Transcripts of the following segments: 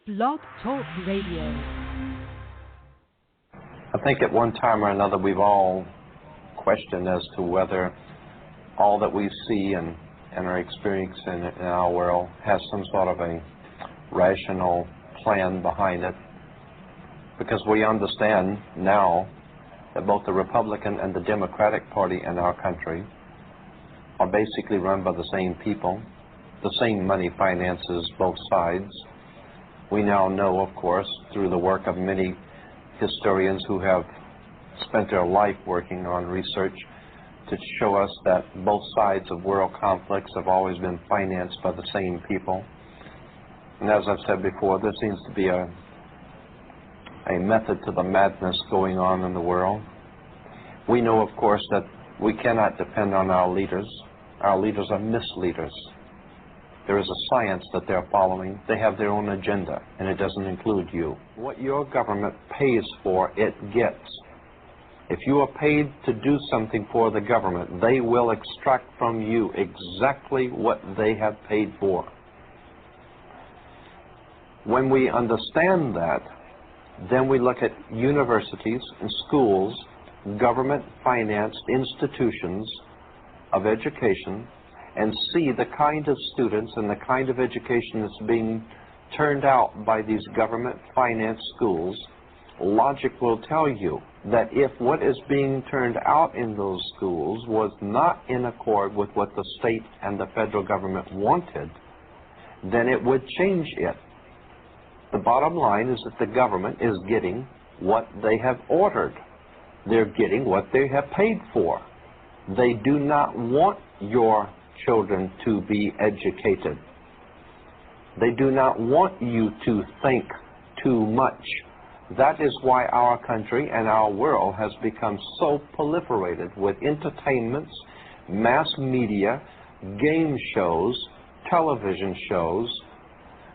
Blog Talk Radio. I think at one time or another we've all questioned as to whether all that we see and are experiencing in our world has some sort of a rational plan behind it. Because we understand now that both the Republican and the Democratic Party in our country are basically run by the same people. The same money finances both sides. We now know, of course, through the work of many historians who have spent their life working on research to show us that both sides of world conflicts have always been financed by the same people. And as I've said before, there seems to be a method to the madness going on in the world. We know, of course, that we cannot depend on our leaders. Our leaders are misleaders. There is a science that they're following. They have their own agenda, and it doesn't include you. What your government pays for, it gets. If you are paid to do something for the government, they will extract from you exactly what they have paid for. When we understand that, then we look at universities and schools, government-financed institutions of education, and see the kind of students and the kind of education that's being turned out by these government-financed schools. Logic will tell you that if what is being turned out in those schools was not in accord with what the state and the federal government wanted, then it would change it. The bottom line is that the government is getting what they have ordered. They're getting what they have paid for. They do not want your children to be educated. They do not want you to think too much. That is why our country and our world has become so proliferated with entertainments, mass media, game shows, television shows,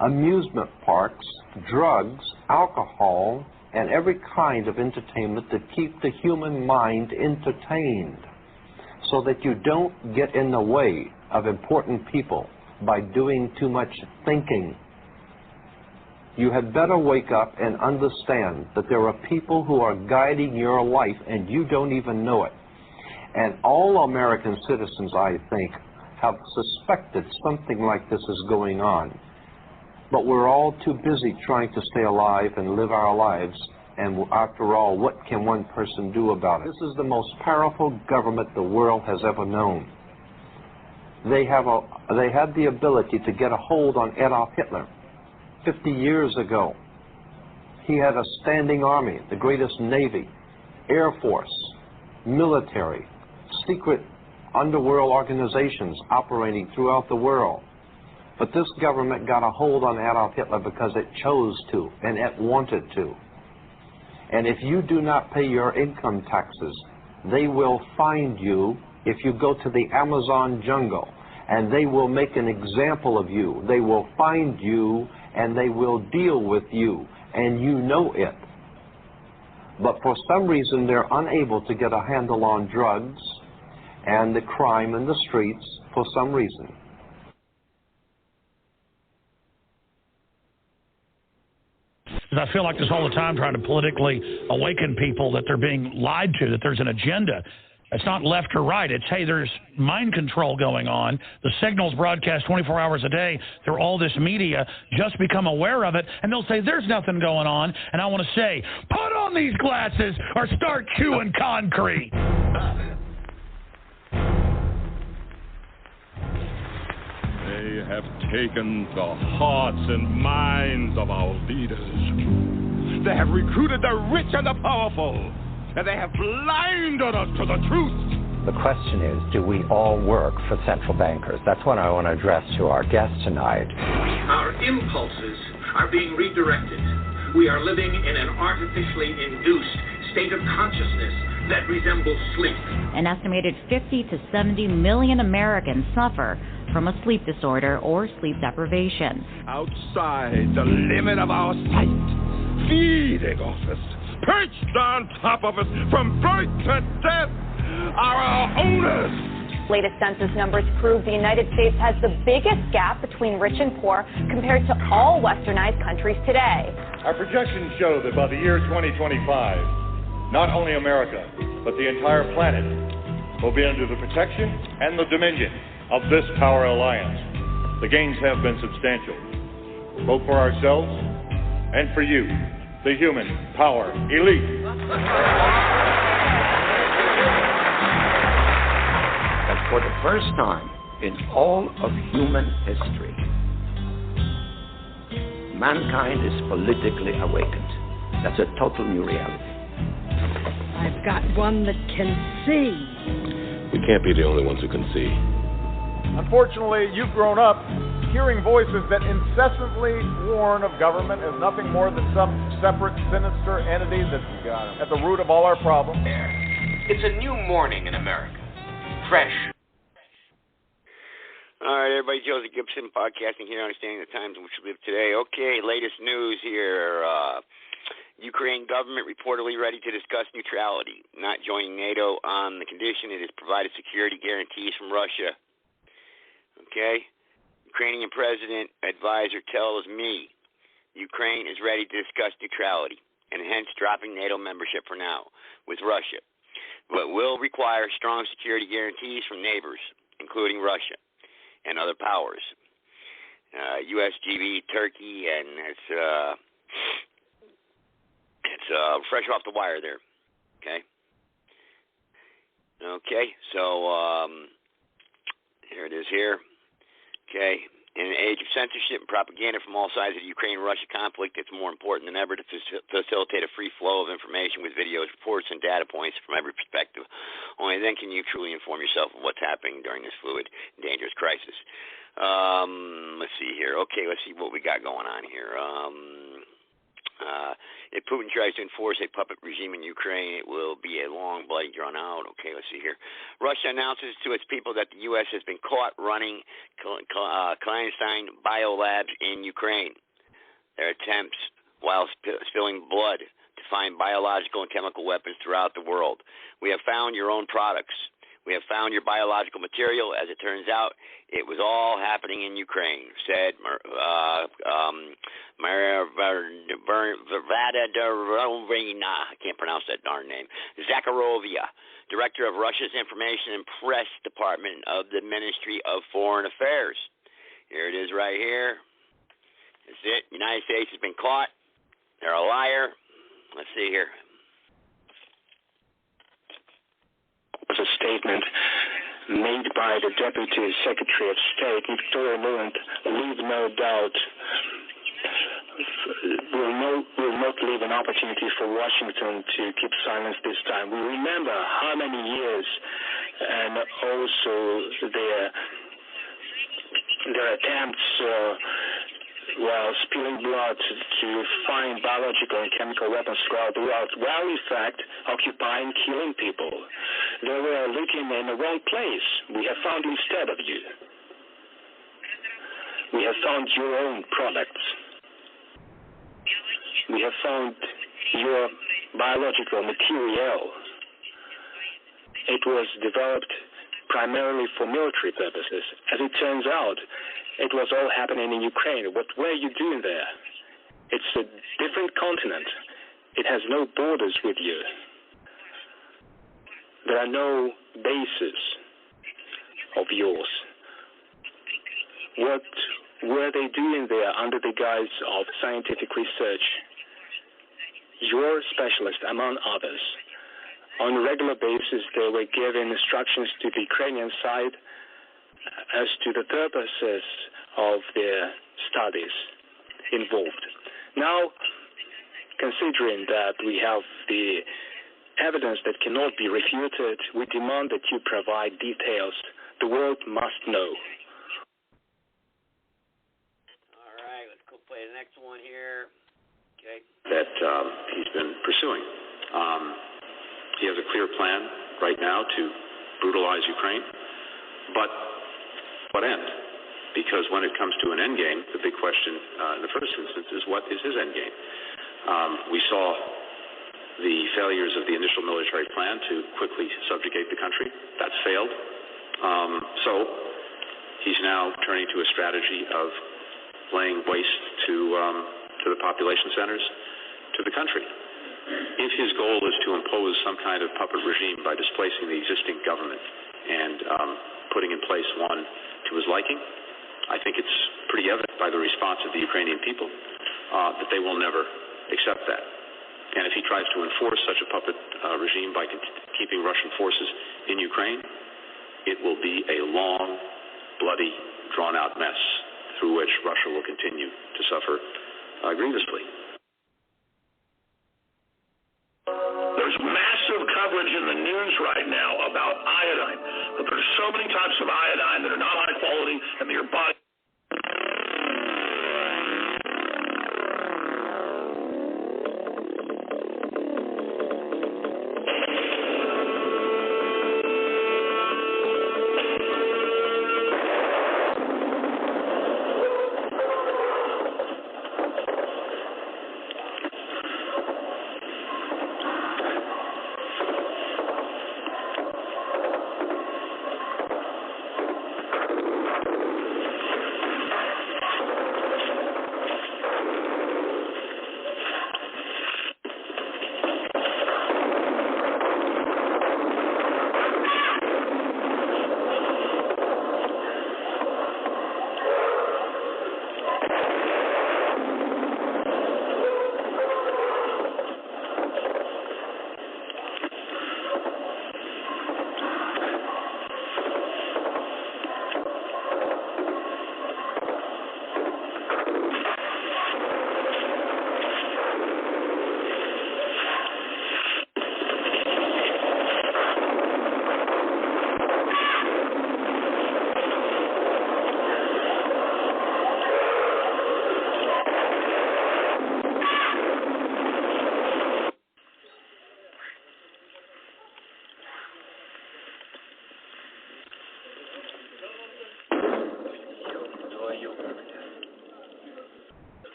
amusement parks, drugs, alcohol, and every kind of entertainment to keep the human mind entertained, so that you don't get in the way of important people by doing too much thinking. You had better wake up and understand that there are people who are guiding your life and you don't even know it. And all American citizens, I think, have suspected something like this is going on. But we're all too busy trying to stay alive and live our lives. And after all, what can one person do about it? This is the most powerful government the world has ever known. They had the ability to get a hold on Adolf Hitler 50 years ago. He had a standing army, the greatest navy, air force, military, secret underworld organizations operating throughout the world. But this government got a hold on Adolf Hitler because it chose to and it wanted to. And if you do not pay your income taxes, they will find you if you go to the Amazon jungle, and they will make an example of you. They will find you, and they will deal with you, and you know it. But for some reason, they're unable to get a handle on drugs and the crime in the streets for some reason. I feel like this all the time, trying to politically awaken people that they're being lied to, that there's an agenda. It's not left or right. It's, hey, there's mind control going on. The signals broadcast 24 hours a day through all this media. Just become aware of it, and they'll say there's nothing going on. And I want to say, put on these glasses or start chewing concrete. They have taken the hearts and minds of our leaders. They have recruited the rich and the powerful, and they have blinded us to the truth. The question is, do we all work for central bankers? That's what I want to address to our guest tonight. Our impulses are being redirected. We are living in an artificially induced state of consciousness that resembles sleep. An estimated 50 to 70 million Americans suffer from a sleep disorder or sleep deprivation. Outside the limit of our sight, feeding off us, perched on top of us from birth to death, are our owners. Latest census numbers prove the United States has the biggest gap between rich and poor compared to all westernized countries today. Our projections show that by the year 2025, not only America, but the entire planet will be under the protection and the dominion of this power alliance. The gains have been substantial, both for ourselves and for you, the human power elite. But for the first time in all of human history, mankind is politically awakened. That's a total new reality. I've got one that can see. We can't be the only ones who can see. Unfortunately, you've grown up hearing voices that incessantly warn of government as nothing more than some separate, sinister entity that's at the root of all our problems. It's a new morning in America. Fresh. All right, everybody, Joseph Gibson, podcasting here, understanding the times in which we live today. Okay, latest news here. Ukraine government reportedly ready to discuss neutrality, not joining NATO on the condition it has provided security guarantees from Russia. Okay? Ukrainian President advisor tells me Ukraine is ready to discuss neutrality and hence dropping NATO membership for now with Russia, but will require strong security guarantees from neighbors, including Russia and other powers. USGB, Turkey, and it's fresh off the wire there. Okay? Okay, so here it is here. Okay, in an age of censorship and propaganda from all sides of the Ukraine-Russia conflict, it's more important than ever to facilitate a free flow of information with videos, reports, and data points from every perspective. Only then can you truly inform yourself of what's happening during this fluid, dangerous crisis. Let's see here. Okay, let's see what we got going on here. If Putin tries to enforce a puppet regime in Ukraine, it will be a long, bloody, drawn out. Okay, let's see here. Russia announces to its people that the U.S. has been caught running clandestine biolabs in Ukraine. Their attempts, while spilling blood, to find biological and chemical weapons throughout the world. We have found your own products. We have found your biological material. As it turns out, it was all happening in Ukraine, said I can't pronounce that darn name, Zakharovia, director of Russia's Information and Press Department of the Ministry of Foreign Affairs. Here it is right here. That's it. The United States has been caught. They're a liar. Let's see here. Was a statement made by the Deputy Secretary of State, Victoria Nuland, leave no doubt, will not leave an opportunity for Washington to keep silence this time. We remember how many years and also their attempts while spilling blood to find biological and chemical weapons throughout the world, while in fact occupying, killing people. They were looking in the wrong place. We have found instead of you. We have found your own products. We have found your biological material. It was developed primarily for military purposes. As it turns out, it was all happening in Ukraine. What were you doing there? It's a different continent. It has no borders with you. There are no bases of yours. What were they doing there under the guise of scientific research? Your specialists, among others, on a regular basis, they were giving instructions to the Ukrainian side as to the purposes of their studies involved. Now, considering that we have the evidence that cannot be refuted, we demand that you provide details. The world must know. All right, let's go play the next one here. Okay. That he's been pursuing. He has a clear plan right now to brutalize Ukraine, but what end? Because when it comes to an end game, the big question in the first instance is what is his end game? We saw the failures of the initial military plan to quickly subjugate the country. That's failed. So he's now turning to a strategy of laying waste to the population centers, to the country. If his goal is to impose some kind of puppet regime by displacing the existing government and putting in place one to his liking, I think it's pretty evident by the response of the Ukrainian people that they will never accept that. And if he tries to enforce such a puppet regime by keeping Russian forces in Ukraine, it will be a long, bloody, drawn-out mess through which Russia will continue to suffer grievously. There's massive coverage in the news right now about iodine. But there's so many types of iodine that are not high quality and that your body...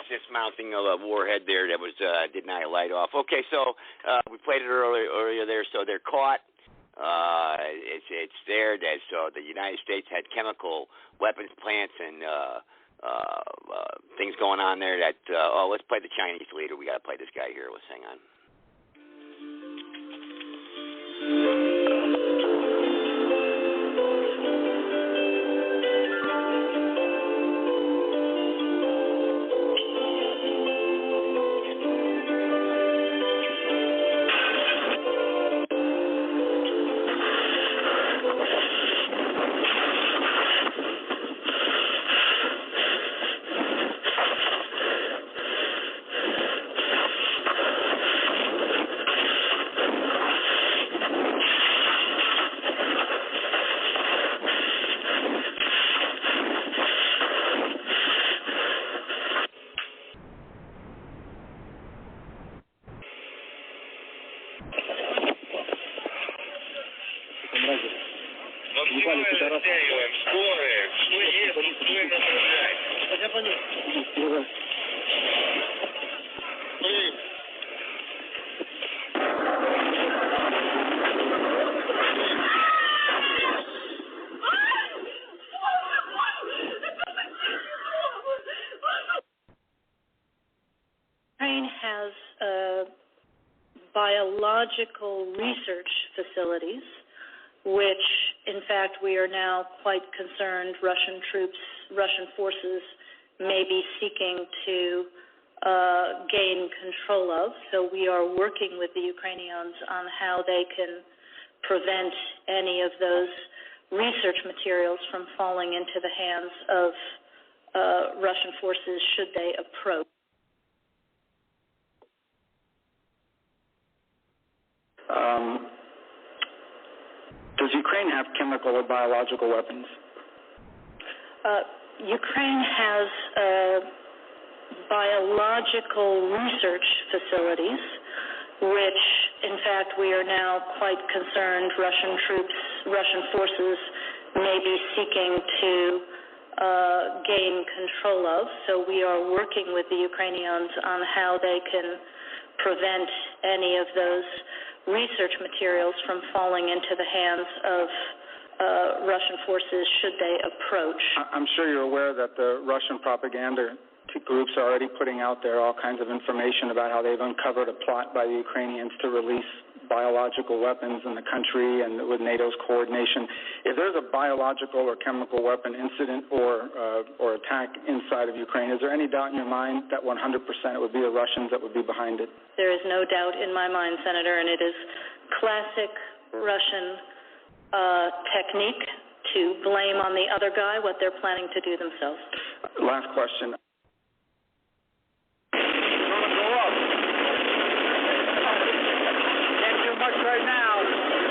Dismounting a warhead there that was did not light off. Okay, so we played it earlier there. So they're caught. It's there. So the United States had chemical weapons plants and things going on there. That let's play the Chinese leader. We got to play this guy here. Let's hang on. Ukraine has biological research facilities, which, in fact, we are now quite concerned Russian forces may be seeking to gain control of. So we are working with the Ukrainians on how they can prevent any of those research materials from falling into the hands of Russian forces should they approach. Does Ukraine have chemical or biological weapons? Ukraine has biological research facilities, which, in fact, we are now quite concerned Russian forces may be seeking to gain control of. So we are working with the Ukrainians on how they can prevent any of those research materials from falling into the hands of Russian forces should they approach. I'm sure you're aware that the Russian propaganda groups are already putting out there all kinds of information about how they've uncovered a plot by the Ukrainians to release biological weapons in the country and with NATO's coordination. If there's a biological or chemical weapon incident or attack inside of Ukraine, is there any doubt in your mind that 100% it would be the Russians that would be behind it? There is no doubt in my mind, Senator, and it is classic Russian technique to blame on the other guy what they're planning to do themselves. Last question. Right now,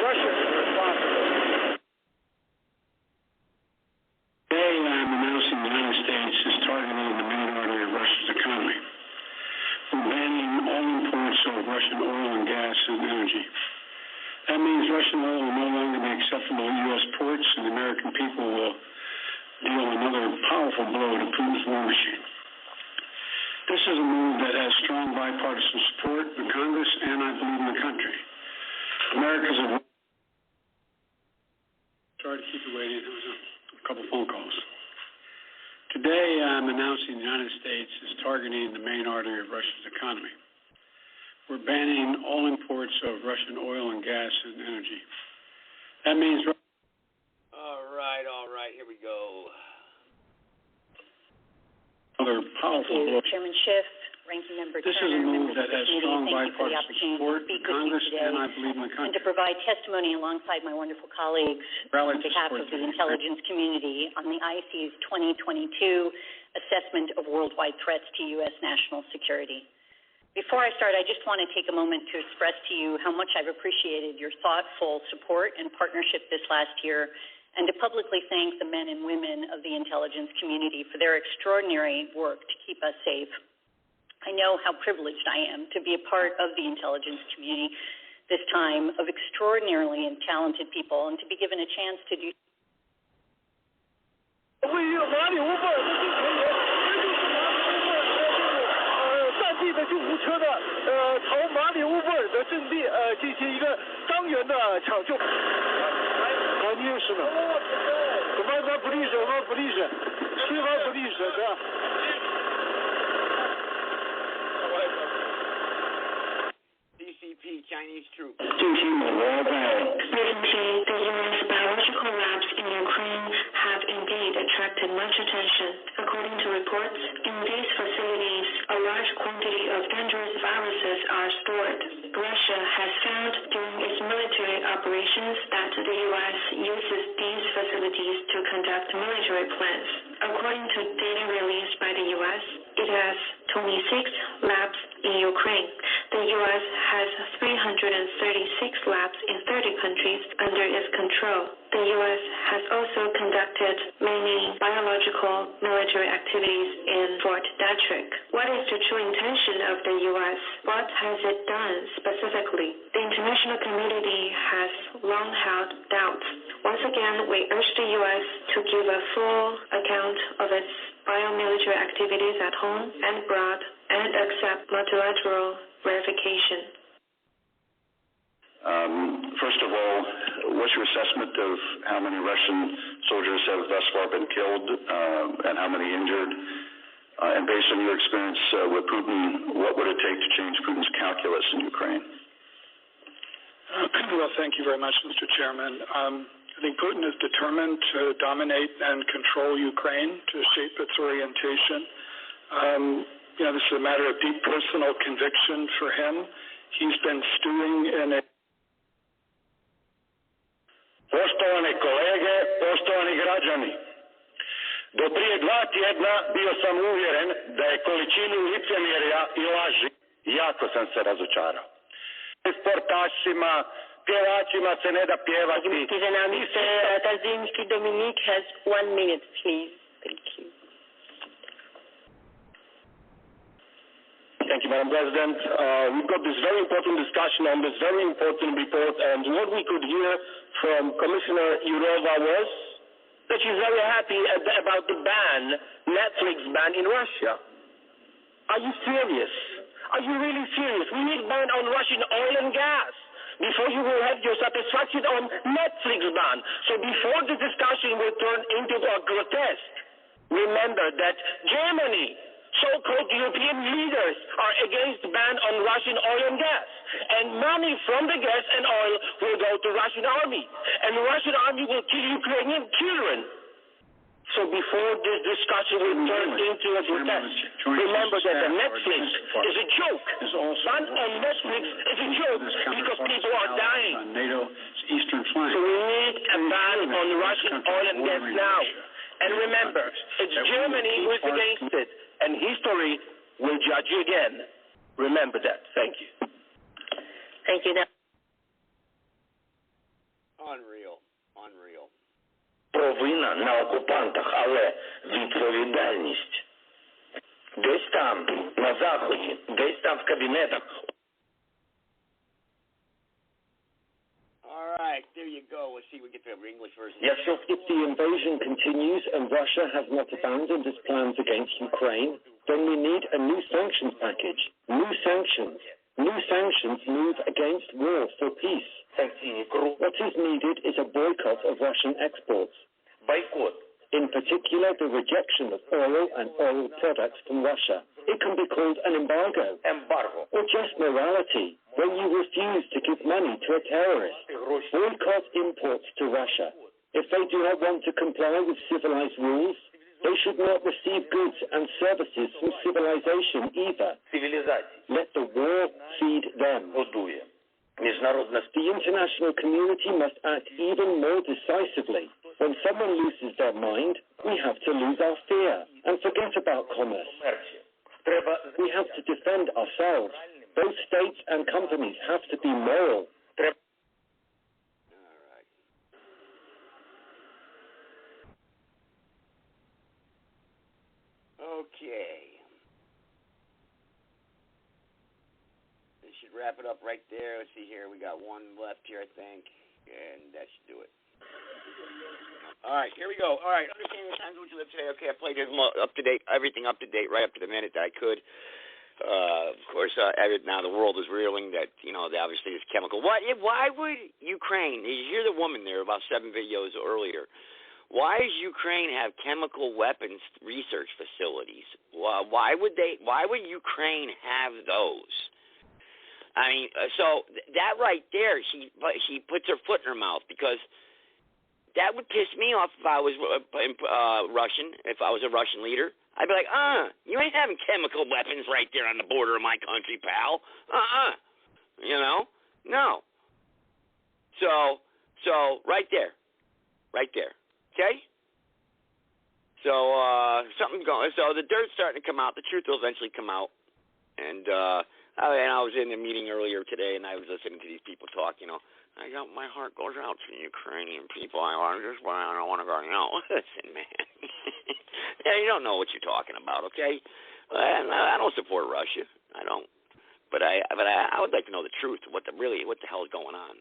Russia is responsible. Today, I'm announcing the United States is targeting the main artery of Russia's economy. We're banning all imports of Russian oil and gas and energy. That means Russian oil will no longer be acceptable at U.S. ports, and the American people will deal another powerful blow to Putin's war machine. This is a move that has strong bipartisan support in Congress and, I believe, in the country. America's a... Sorry to keep you waiting. There was a couple phone calls. Today, I'm announcing the United States is targeting the main artery of Russia's economy. We're banning all imports of Russian oil and gas and energy. That means... All right. Here we go. Another powerful blow. Chairman Schiff. Ranking Member this Turner, is a move members that of the has committee, strong thank you for the bipartisan opportunity support to speak in with Congress you today and I believe in the country. and to provide testimony alongside my wonderful colleagues on behalf of the intelligence community on the IC's 2022 assessment of worldwide threats to U.S. national security. Before I start, I just want to take a moment to express to you how much I've appreciated your thoughtful support and partnership this last year, and to publicly thank the men and women of the intelligence community for their extraordinary work to keep us safe. I know how privileged I am to be a part of the intelligence community this time of extraordinarily and talented people, and to be given a chance to do. 会议马里乌波尔的进行员，这就是马里乌波尔战地的救护车的朝马里乌波尔的阵地进行一个当元的抢救。好，你有事吗？我们不利是，西方不利是的。Chinese troops. 近期美国在 Recently, the U.S. biological labs in Ukraine have indeed attracted much attention. According to reports, in these facilities, a large quantity of dangerous viruses are stored. Russia has found during its military operations that the U.S. uses these facilities to conduct military plans. According to data released by the U.S., it has 26 labs in Ukraine. The U.S. has 336 labs in 30 countries under its control. The U.S. has also conducted many biological military activities in Fort Detrick. What is the true intention of the U.S.? What has it done specifically? The international community has long held doubts. Once again, we urge the U.S. to give a full account of its biomilitary activities at home and abroad and accept multilateral verification. First of all, what's your assessment of how many Russian soldiers have thus far been killed and how many injured? And based on your experience with Putin, what would it take to change Putin's calculus in Ukraine? Well, thank you very much, Mr. Chairman. I think Putin is determined to dominate and control Ukraine, to shape its orientation. This is a matter of deep personal conviction for him. He's been stewing in a... Poštovane kolege, poštovani građani, do prije 2 tjedna bio sam uvjeren da je količinu licemjerja i laži, jako sam se razočarao. Sportašima, pjevačima se ne da pjevati. Tazinski Dominique has 1 minute, please. Thank you. Thank you, Madam President. We've got this very important discussion on this very important report, and what we could hear from Commissioner Jourova was that she's very happy about the Netflix ban in Russia. Are you serious? Are you really serious? We need ban on Russian oil and gas before you will have your satisfaction on Netflix ban. So before the discussion will turn into a grotesque, remember that Germany, so-called European leaders, are against ban on Russian oil and gas. And money from the gas and oil will go to Russian army. And the Russian army will kill Ukrainian children. So before this discussion will turn into a grotesque, remember that the Netflix is a joke. Ban on Netflix is a joke because people are dying. So we need a ban on Russian oil and gas now. And remember, it's Germany who is against it. And history will judge you again. Remember that. Thank you. Thank you. Unreal. Unreal. Провина на окупантах, але відповідальність десь там, на Заході, десь там в кабінетах. All right, there you go. Let's see if we get the English version. Yes, if the invasion continues and Russia has not abandoned its plans against Ukraine, then we need a new sanctions package. New sanctions. New sanctions move against war for peace. What is needed is a boycott of Russian exports. Boycott. In particular, the rejection of oil and oil products from Russia. It can be called an embargo. Or just morality, when you refuse to give money to a terrorist. Boycott imports to Russia. If they do not want to comply with civilized rules, they should not receive goods and services from civilization either. Let the war feed them. The international community must act even more decisively. When someone loses their mind, we have to lose our fear and forget about commerce. We have to defend ourselves. Both states and companies have to be moral. Okay. This should wrap it up right there. Let's see here. We got one left here, I think, and that should do it. All right, here we go. All right, understanding the times in which you live today. Okay, I played up to date, everything up to date, right up to the minute that I could. Of course, now the world is reeling that, obviously it's chemical. Why would Ukraine, you hear the woman there about 7 videos earlier, why does Ukraine have chemical weapons research facilities? Why would Ukraine have those? I mean, so that right there, she puts her foot in her mouth, because that would piss me off if I was Russian, if I was a Russian leader. I'd be like, you ain't having chemical weapons right there on the border of my country, pal. No. So right there, okay? So something's going. So the dirt's starting to come out. The truth will eventually come out. And I was in a meeting earlier today, and I was listening to these people talk. My heart goes out to the Ukrainian people. I don't want to go. Listen, man. Yeah, you don't know what you're talking about, okay? I don't support Russia. I don't. But I would like to know the truth. What the hell is going on?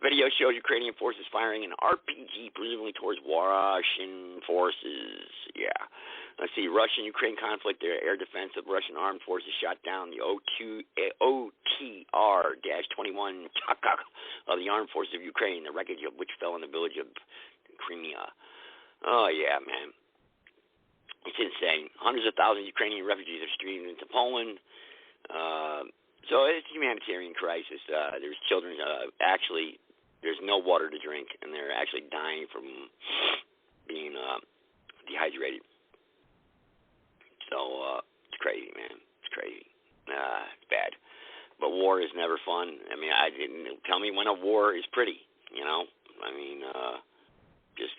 Video shows Ukrainian forces firing an RPG, presumably towards Russian forces. Yeah. Let's see. Russian-Ukraine conflict. Their air defense of Russian armed forces shot down the OTR-21 of the armed forces of Ukraine, the wreckage of which fell in the village of Crimea. Oh, yeah, man. It's insane. Hundreds of thousands of Ukrainian refugees are streamed into Poland. So it's a humanitarian crisis. There's children, actually, there's no water to drink, and they're actually dying from being dehydrated. So it's crazy, man. It's crazy. It's bad. But war is never fun. I mean, tell me when a war is pretty, I mean, this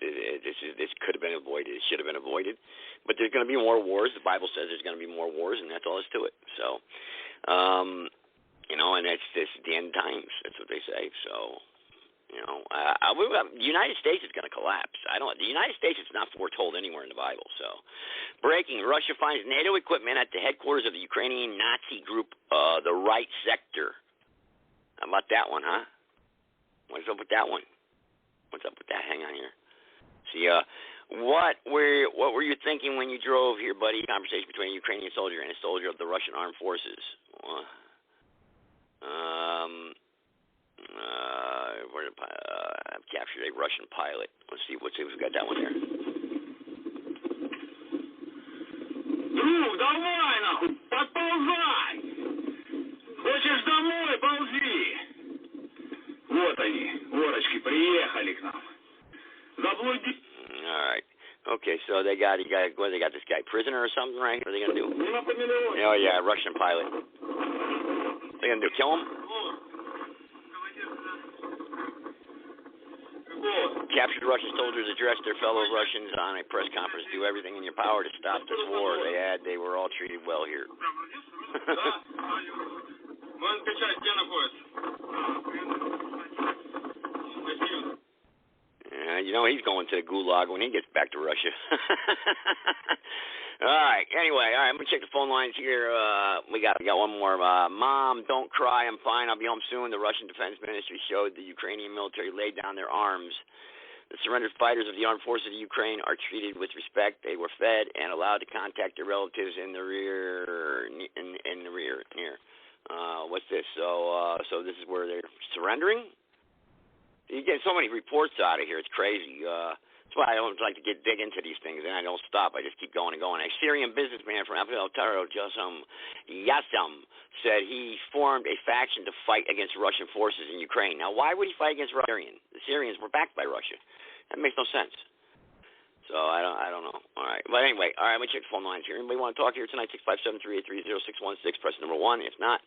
could have been avoided. It should have been avoided. But there's going to be more wars. The Bible says there's going to be more wars, and that's all there is to it. So, and that's the end times. That's what they say. So, the United States is going to collapse. The United States is not foretold anywhere in the Bible. So, breaking: Russia finds NATO equipment at the headquarters of the Ukrainian Nazi group, the Right Sector. How about that one, huh? What's up with that one? What's up with that? Hang on here. See, what were you thinking when you drove here, buddy? Conversation between a Ukrainian soldier and a soldier of the Russian armed forces. I've captured a Russian pilot. Let's see if we've got that one here. Друг, давай нахуй, подползай! Хочешь домой, ползи! Вот они, ворочки, приехали к нам. Заблуди. All right. Okay, so they got this guy prisoner or something, right? What are they gonna do? Oh yeah, Russian pilot. What are they gonna do? Kill him? Captured Russian soldiers addressed their fellow Russians on a press conference. Do everything in your power to stop this war. They were all treated well here. You know he's going to the gulag when he gets back to Russia. All right. Anyway, all right. I'm gonna check the phone lines here. We got one more. Mom, don't cry. I'm fine. I'll be home soon. The Russian Defense Ministry showed the Ukrainian military laid down their arms. The surrendered fighters of the armed forces of Ukraine are treated with respect. They were fed and allowed to contact their relatives in the rear. What's this? So this is where they're surrendering. You get so many reports out of here. It's crazy. That's why I don't like to dig into these things, and I don't stop. I just keep going and going. A Syrian businessman from Abdel Taro Yassam said he formed a faction to fight against Russian forces in Ukraine. Now, why would he fight against Russia? The Syrians were backed by Russia. That makes no sense. So I don't know. All right. But anyway, all right, let me check the phone lines here. Anybody want to talk here tonight? 657-383-0616. Press number 1. If not,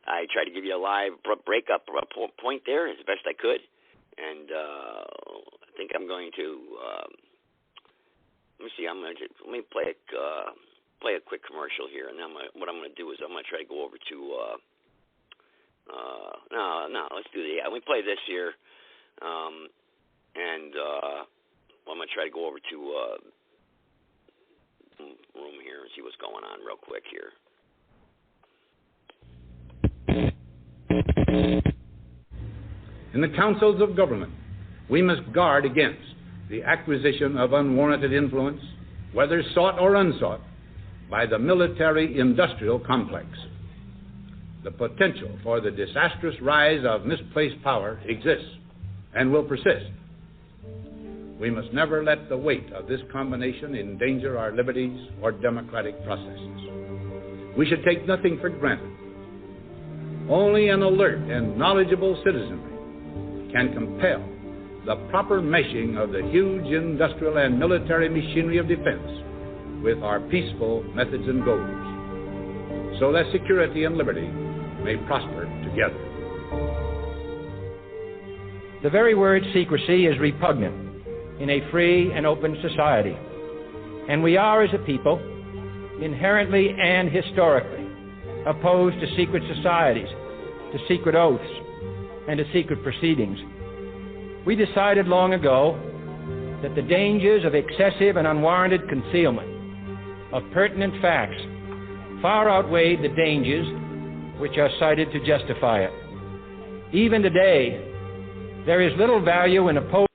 I tried to give you a live breakup point there as best I could. And I think I'm going to let me see. Let me play a quick commercial here, and then what I'm going to do is I'm going to try to go over to let's do let me play this here, and I'm going to try to go over to room here and see what's going on real quick here. In the councils of government, we must guard against the acquisition of unwarranted influence, whether sought or unsought, by the military-industrial complex. The potential for the disastrous rise of misplaced power exists and will persist. We must never let the weight of this combination endanger our liberties or democratic processes. We should take nothing for granted. Only an alert and knowledgeable citizenry can compel the proper meshing of the huge industrial and military machinery of defense with our peaceful methods and goals, so that security and liberty may prosper together. The very word secrecy is repugnant in a free and open society, and we are, as a people, inherently and historically opposed to secret societies, to secret oaths, and to secret proceedings. We decided long ago that the dangers of excessive and unwarranted concealment of pertinent facts far outweighed the dangers which are cited to justify it. Even today, there is little value in opposing